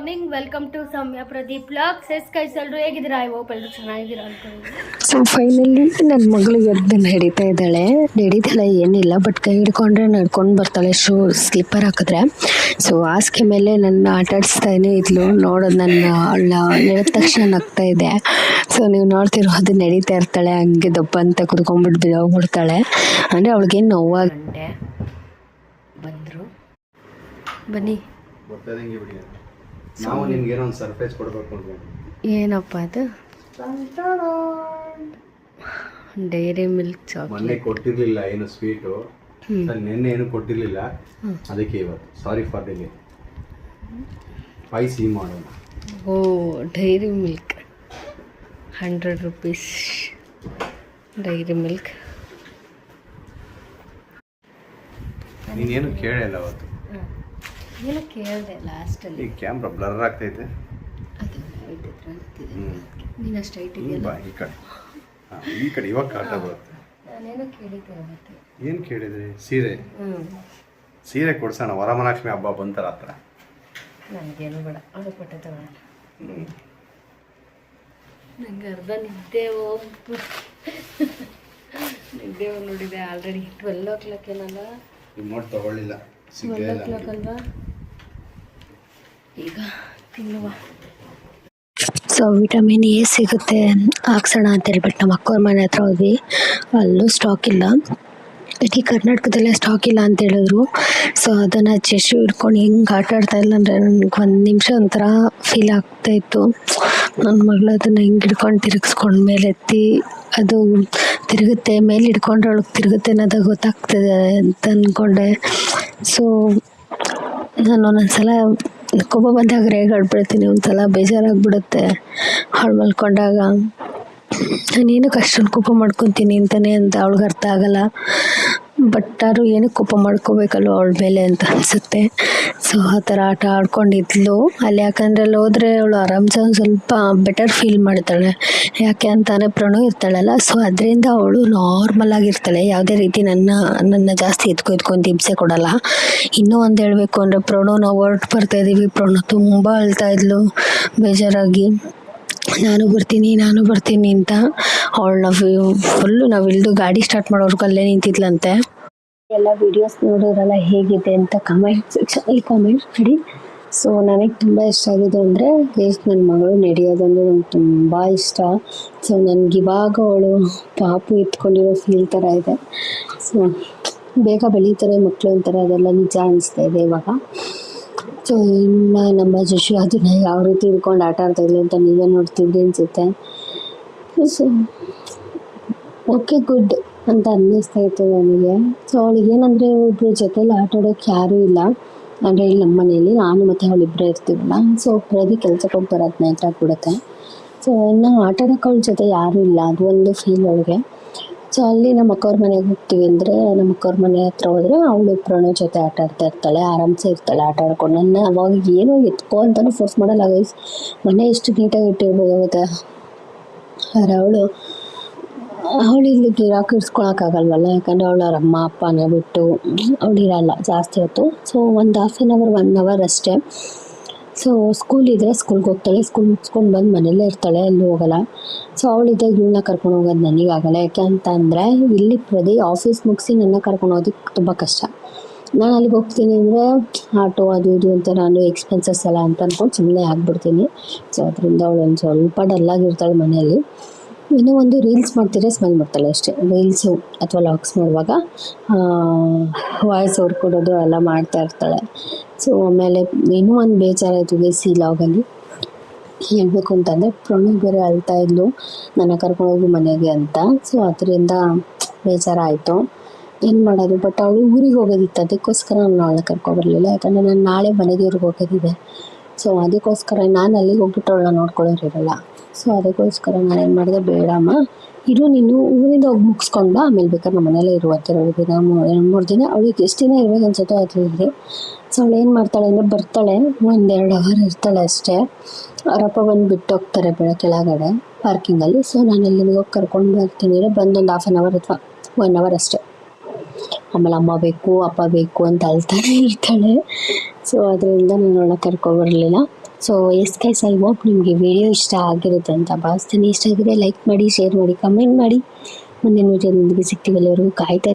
Morning, welcome to Soumya Pradeep blogs. ಕೈಸ್ ಎಲ್ಲರೂ ಹೇಗಿದ್ದೀರಾ? ಐ ಹೋಪ್ ಎಲ್ಲರೂ ಚೆನ್ನಾಗಿದ್ದೀರಾ ಅನ್ಕೊಂಡಿದ್ದೀನಿ. ಸೊ ಫೈನಲಿ ನನ್ನ ಮಗಳು ಎದ್ದು ನಡೀತಾಳೆ ಏನಿಲ್ಲ, ಬಟ್ ಕೈ ಹಿಡ್ಕೊಂಡ್ರೆ ನಡ್ಕೊಂಡು ಬರ್ತಾಳೆ, ಶೂ ಸ್ಲಿಪ್ಪರ್ ಹಾಕಿದ್ರೆ. ಸೊ ಹಾಸಿಗೆ ಮೇಲೆ ನನ್ನ ಆಟ ಆಡಿಸ್ತಾನೆ ಇದ್ಲು. ನೋಡೋದು ನನ್ನ ಅವಳ ನಡೆದ ತಕ್ಷಣ ನಗ್ತಾ ಇದೆ. ಸೊ ನೀವು ನೋಡ್ತಿರೋದು ನಡೀತಾ ಇರ್ತಾಳೆ, ಹಂಗೆ ದಪ್ಪ ಅಂತ ಕುತ್ಕೊಂಡ್ಬಿಟ್ಟು ಬಿಡೋಗ್ಬಿಡ್ತಾಳೆ. ಅಂದರೆ ಅವಳಿಗೇನು ನೋವಾಗಂಟೆ. ಬಂದರು, ಬನ್ನಿ. ನಾವು ನಿಮ್ಗೆ ಏನೋ ಒಂದು ಸರ್ಪ್ರೈಸ್ ಕೊಡಬೇಕು ಅಂತ. ಏನಪ್ಪ ಅದು? Dairy milk chocolate. ಮೊನ್ನೆ ಕೊಟ್ಟಿರಲಿಲ್ಲ ಏನು ಸ್ವೀಟು, ನಿನ್ನೆ ಏನು ಕೊಟ್ಟಿರಲಿಲ್ಲ, ಅದಕ್ಕೆ ಇವತ್ತು ಸಾರಿ ಫಾರ್ ಡಿಲೇ. ಸಿಹಿ ಮಾಡೋಣ. Oh, Dairy Milk 100 rupees Dairy Milk. ನೀನೇನು ಕೇಳಿಲ್ಲ ಅವತ್ತು. ಏನೋ ಕೇಳಿದೆ ಲಾಸ್ಟಲ್ಲಿ. ಈ ಕ್ಯಾಮ್ರಾ ಬ್ಲರ್ ಆಗ್ತೈತೆ. ಅದು ನೀನು ಅಷ್ಟು ಹೈಟ್ ಇದೆಯಲ್ಲ. ಬಾ ಈ ಕಡೆ, ಈ ಕಡೆ ಇವಾಗ ಕಾಟ ಬರುತ್ತೆ. ನಾನೇನೋ ಕೇಳಿದ್ದೆ ಅವತ್ತು. ಏನು ಕೇಳಿದ್ರಿ? ಸೀರೆ. ಸೀರೆ ಕೊಡ್ಸೋಣ, ವರಮಹಾಲಕ್ಷ್ಮಿ ಹಬ್ಬ ಬಂತಾರ ಹತ್ರ. ನನಗೇನು ಬೇಡ, ಅದು ಕೊಟ್ಟೆ ತಗೋಣ. ನಂಗೆ ಅರ್ಧ ನಿದ್ದೆ ನಿದ್ದೆ ನೋಡಿದೆ ಆಲ್ರೆಡಿ. 12 o'clock ಏನಲ್ಲ, ರಿಮೋಟ್ ತಗೊಳ್ಳಿಲ್ಲ, 12 o'clock ಅಲ್ವಾ? ಈಗ ತಿನ್ನುವ. ಸೊ ವಿಟಮಿನ್ ಎ ಸಿಗುತ್ತೆ, ಹಾಕ್ಸೋಣ ಅಂತ ಹೇಳ್ಬಿಟ್ಟು ನಮ್ಮ ಅಕ್ಕವ್ರ ಮನೆ ಹತ್ರ ಹೋದ್ವಿ. ಅಲ್ಲೂ ಸ್ಟಾಕ್ ಇಲ್ಲ, ಇಡೀ ಕರ್ನಾಟಕದಲ್ಲೇ ಸ್ಟಾಕ್ ಇಲ್ಲ ಅಂತ ಹೇಳಿದ್ರು. ಸೊ ಅದನ್ನು ಜೆಶು ಹಿಡ್ಕೊಂಡು ಹೆಂಗೆ ಆಟ ಆಡ್ತಾ ಇಲ್ಲ ಅಂದರೆ ನನಗೆ ಒಂದು ನಿಮಿಷ ಒಂಥರ ಫೀಲ್ ಆಗ್ತಾಯಿತ್ತು. ನನ್ನ ಮಗಳು ಅದನ್ನು ಹೆಂಗೆ ಹಿಡ್ಕೊಂಡು ತಿರುಗಿಸ್ಕೊಂಡು ಮೇಲೆತ್ತಿ, ಅದು ತಿರುಗುತ್ತೆ, ಮೇಲೆ ಹಿಡ್ಕೊಂಡ್ರೆ ಅವಳಿಗೆ ತಿರುಗುತ್ತೆ ಅನ್ನೋದು ಗೊತ್ತಾಗ್ತದೆ ಅಂತ ಅಂದ್ಕೊಂಡೆ. ಸೊ ನಾನು ಒಂದೊಂದ್ಸಲ ಕೋಪ ಬಂದಾಗ ರೇಗಾಡ್ಬಿಡ್ತೀನಿ, ಒಂದ್ಸಲ ಬೇಜಾರಾಗ್ಬಿಡುತ್ತೆ ಅವಳು ಮಲ್ಕೊಂಡಾಗ. ನಾನೇನಕ್ಕೆ ಅಷ್ಟೊಂದು ಕೋಪ ಮಾಡ್ಕೊತೀನಿ ಅಂತಲೇ ಅಂತ ಅವಳಿಗೆ ಅರ್ಥ ಆಗಲ್ಲ. ಬಟ್ ಯಾರು ಏನಕ್ಕೆ ಕೋಪ ಮಾಡ್ಕೋಬೇಕಲ್ವ ಅವಳ ಮೇಲೆ ಅಂತ ಅನಿಸುತ್ತೆ. ಸೊ ಆ ಥರ ಆಟ ಆಡ್ಕೊಂಡಿದ್ಲು ಅಲ್ಲಿ. ಯಾಕಂದರೆ ಅಲ್ಲಿ ಹೋದರೆ ಅವಳು ಆರಾಮ್ಸೆ ಒಂದು ಸ್ವಲ್ಪ ಬೆಟರ್ ಫೀಲ್ ಮಾಡ್ತಾಳೆ. ಯಾಕೆ ಅಂತಾನೆ ಪ್ರಣು ಇರ್ತಾಳಲ್ಲ, ಸೊ ಅದರಿಂದ ಅವಳು ನಾರ್ಮಲ್ ಆಗಿರ್ತಾಳೆ. ಯಾವುದೇ ರೀತಿ ನನ್ನ ಜಾಸ್ತಿ ಎತ್ಕೊಂಡು ಹಿಂಸೆ ಕೊಡಲ್ಲ. ಇನ್ನೂ ಒಂದು ಹೇಳಬೇಕು ಅಂದರೆ, ಪ್ರಣು ನಾವು ಹೊರಟು ಬರ್ತಾಯಿದ್ದೀವಿ. ಪ್ರಣು ತುಂಬ ಅಳ್ತಾ ಇದ್ಲು ಬೇಜಾರಾಗಿ, ನಾನು ಬರ್ತೀನಿ ಅಂತ. ಅವಳು ಫುಲ್ಲು ನಾವು ಇಳಿದು ಗಾಡಿ ಸ್ಟಾರ್ಟ್ ಮಾಡೋರ್ಗು ಅಲ್ಲೇ ನಿಂತಿದ್ಲಂತೆ. ಎಲ್ಲ ವೀಡಿಯೋಸ್ ನೋಡೋರೆಲ್ಲ ಹೇಗಿದೆ ಅಂತ ಕಮೆಂಟ್ ಸೆಕ್ಷನಲ್ಲಿ ಕಾಮೆಂಟ್ ಮಾಡಿ. ಸೊ ನನಗೆ ತುಂಬ ಇಷ್ಟ ಆಗಿದೆ ಅಂದರೆ ನನ್ನ ಮಗಳು ನಡೆಯೋದಂದ್ರೆ ನಂಗೆ ತುಂಬ ಇಷ್ಟ. ಸೊ ನನಗೆ ಇವಾಗ ಅವಳು ಪಾಪು ಎತ್ಕೊಂಡಿರೋ ಫೀಲ್ ಥರ ಇದೆ. ಸೊ ಬೇಗ ಬೆಳೀತಾರೆ ಮಕ್ಕಳು ಅಂತಾರೆ, ಅದೆಲ್ಲ ನಿಜ ಅನಿಸ್ತಾ ಇದೆ ಇವಾಗ. ಸೊ ಇನ್ನು ನಮ್ಮ ಜಶು ಅದನ್ನು ಯಾವ ರೀತಿ ಹಿಡ್ಕೊಂಡು ಆಟ ಆಡ್ತಾಯಿದ್ಲು ಅಂತ ನೀವೇ ನೋಡ್ತಿದ್ರಿ ಅನಿಸುತ್ತೆ. ಸೊ ಓಕೆ, ಗುಡ್ ಅಂತ ಅನ್ನಿಸ್ತಾ ಇತ್ತು ನನಗೆ. ಸೊ ಅವಳಿಗೇನಂದರೆ ಒಬ್ಬರ ಜೊತೆಲಿ ಆಟ ಆಡೋಕ್ಕೆ ಯಾರೂ ಇಲ್ಲ. ಅಂದರೆ ಇಲ್ಲಿ ನಮ್ಮ ಮನೆಯಲ್ಲಿ ನಾನು ಮತ್ತು ಅವಳಿಬ್ಬರೇ ಇರ್ತೀವಲ್ಲ. ಸೊ ಪ್ರತಿ ಕೆಲಸಕ್ಕೆ ಹೋಗಿ ಬರೋದು ನೈಟ್ ಆಗಿಬಿಡುತ್ತೆ. ಸೊ ಇನ್ನು ಆಟ ಆಡೋಕ್ಕೆ ಅವಳ ಜೊತೆ ಯಾರೂ ಇಲ್ಲ, ಅದು ಒಂದು ಫೀಲ್ ಅವಳಿಗೆ. ಸೊ ಅಲ್ಲಿ ನಮ್ಮ ಅಕ್ಕವ್ರ ಮನೆಗೆ ಹೋಗ್ತೀವಿ ಅಂದರೆ, ನಮ್ಮ ಅಕ್ಕವ್ರ ಮನೆ ಹತ್ರ ಹೋದರೆ ಅವಳು ಪ್ರಣೋ ಜೊತೆ ಆಟ ಆಡ್ತಾ ಇರ್ತಾಳೆ, ಆರಾಮ್ಸೆ ಇರ್ತಾಳೆ ಆಟ ಆಡ್ಕೊಂಡು. ನನ್ನ ಅವಾಗ ಏನೋ ಎತ್ಕೋ ಅಂತಲೂ ಫೋರ್ಸ್ ಮಾಡಲ್ಲ ಗೈಸ್. ಮನೆ ಎಷ್ಟು ನೀಟಾಗಿ ಇಟ್ಟಿರ್ಬೋದು ಗೊತ್ತಾ. ಆದರೆ ಅವಳು ಇಲ್ಲಿ ಗಿರಾಕಿ ಇಡ್ಸ್ಕೊಳಕ್ಕಾಗಲ್ವಲ್ಲ, ಯಾಕಂದರೆ ಅವಳು ಅವ್ರ ಅಮ್ಮ ಅಪ್ಪನ ಬಿಟ್ಟು ಅವಳಿರಲ್ಲ ಜಾಸ್ತಿ ಹೊತ್ತು. ಸೊ ಒಂದು 1/2 hour 1 hour ಅಷ್ಟೇ. ಸೊ ಸ್ಕೂಲ್ ಇದ್ದರೆ ಸ್ಕೂಲ್ಗೆ ಹೋಗ್ತಾಳೆ, ಸ್ಕೂಲ್ ಮುಗಿಸ್ಕೊಂಡು ಬಂದು ಮನೆಯಲ್ಲೇ ಇರ್ತಾಳೆ, ಎಲ್ಲೂ ಹೋಗಲ್ಲ. ಸೊ ಅವಳಿದ್ದಾಗ ಇವಳನ್ನ ಕರ್ಕೊಂಡು ಹೋಗೋದು ನನಗಾಗಲ್ಲ. ಯಾಕೆ ಅಂತ ಅಂದರೆ ಇಲ್ಲಿ ಆಫೀಸ್ ಮುಗಿಸಿ ನನ್ನ ಕರ್ಕೊಂಡು ಹೋಗೋದಕ್ಕೆ ತುಂಬ ಕಷ್ಟ. ನಾನು ಅಲ್ಲಿಗೆ ಹೋಗ್ತೀನಿ ಅಂದರೆ ಆಟೋ ಅದು ಇದು ಅಂತ ನಾನು ಎಕ್ಸ್ಪೆನ್ಸಸ್ ಎಲ್ಲ ಅಂತ ಅಂದ್ಕೊಂಡು ಸುಮ್ಮನೆ ಆಗ್ಬಿಡ್ತೀನಿ. ಸೊ ಅದರಿಂದ ಅವಳು ಒಂದು ಸ್ವಲ್ಪ ಡಲ್ಲಾಗಿರ್ತಾಳೆ ಮನೆಯಲ್ಲಿ. ಇನ್ನೂ ಒಂದು ರೀಲ್ಸ್ ಮಾಡ್ತಿದ್ರೆ ಸ್ಮೈಲ್ ಮಾಡ್ತಾಳೆ ಅಷ್ಟೇ. ರೀಲ್ಸು ಅಥವಾ ಲಾಗ್ಸ್ ಮಾಡುವಾಗ ವಾಯ್ಸ್ ಓವರ್ ಕೊಡೋದು ಎಲ್ಲ ಮಾಡ್ತಾ ಇರ್ತಾಳೆ. ಸೊ ಆಮೇಲೆ ಇನ್ನೂ ಒಂದು ಬೇಜಾರಾಯಿತು ಈ ಲಾಗಲ್ಲಿ ಹೇಳಬೇಕು ಅಂತಂದರೆ, ಪ್ರಣು ಬೇರೆ ಅಳ್ತಾ ಇದ್ಲು ನನ್ನ ಕರ್ಕೊಂಡೋಗಿ ಮನೆಗೆ ಅಂತ. ಸೊ ಅದರಿಂದ ಬೇಜಾರಾಯಿತು, ಏನು ಮಾಡೋದು. ಬಟ್ ಅವಳು ಊರಿಗೆ ಹೋಗೋದಿತ್ತು, ಅದಕ್ಕೋಸ್ಕರ ನಾನು ಅವಳನ್ನ ಕರ್ಕೊಬರಲಿಲ್ಲ. ಯಾಕಂದರೆ ನಾನು ನಾಳೆ ಮನೆದೇವ್ರಿಗೆ ಹೋಗೋದಿದೆ. ಸೊ ಅದಕ್ಕೋಸ್ಕರ ನಾನು ಅಲ್ಲಿಗೆ ಹೋಗ್ಬಿಟ್ಟು ಅವಳನ್ನ ನೋಡ್ಕೊಳ್ಳೋರಿರಲ್ಲ. ಸೊ ಅದಕ್ಕೋಸ್ಕರ ನಾನೇನು ಮಾಡಿದೆ, ಬೇಡಮ್ಮ ಇರು, ನೀನು ಊರಿಂದ ಹೋಗಿ ಮುಗಿಸ್ಕೊಂಡು ಆಮೇಲೆ ಬೇಕಾದ್ರೆ ನಮ್ಮ ಮನೇಲೇ ಇರುವಂತೆ 2-3 ದಿನ. ಅವಳಿಗೆ ಎಷ್ಟು ದಿನ ಇರಬೇಕು ಅನ್ಸುತ್ತೋ ಅದ್ರಲ್ಲಿ. ಸೊ ಅವಳು ಏನು ಮಾಡ್ತಾಳೆ ಅಂದರೆ, ಬರ್ತಾಳೆ 1-2 hour ಇರ್ತಾಳೆ ಅಷ್ಟೇ. ಅವರಪ್ಪ ಬಂದು ಬಿಟ್ಟು ಹೋಗ್ತಾರೆ ಕೆಳಗಡೆ ಪಾರ್ಕಿಂಗಲ್ಲಿ. ಸೊ ನಾನು ಅಲ್ಲಿಗೆ ಹೋಗಿ ಕರ್ಕೊಂಡು ಬರ್ತೀನಿ, ಬಂದೊಂದು 1/2 hour ಅಥವಾ 1 hour ಅಷ್ಟೇ. ಆಮೇಲೆ ಅಮ್ಮ ಬೇಕು ಅಪ್ಪ ಬೇಕು ಅಂತ ಅಳ್ತಾನೆ ಇರ್ತಾಳೆ. ಸೊ ಅದರಿಂದ ನಾನು ಅವಳನ್ನ ಕರ್ಕೊಬರಲಿಲ್ಲ. So yes guys, I hope ನಿಮಗೆ ವಿಡಿಯೋ ಇಷ್ಟ ಆಗಿರುತ್ತೆ ಅಂತ ಭಾವಿಸ್ತೀನಿ. ಇಷ್ಟ ಆಗಿದ್ರೆ ಲೈಕ್ ಮಾಡಿ, ಶೇರ್ ಮಾಡಿ, ಕಮೆಂಟ್ ಮಾಡಿ. ಮುಂದಿನ ವಿಡಿಯೋದೊಂದಿಗೆ ಸಿಗ್ತೀವಿ. ಎಲ್ಲರಿಗೂ ಕಾಯ್ತಾ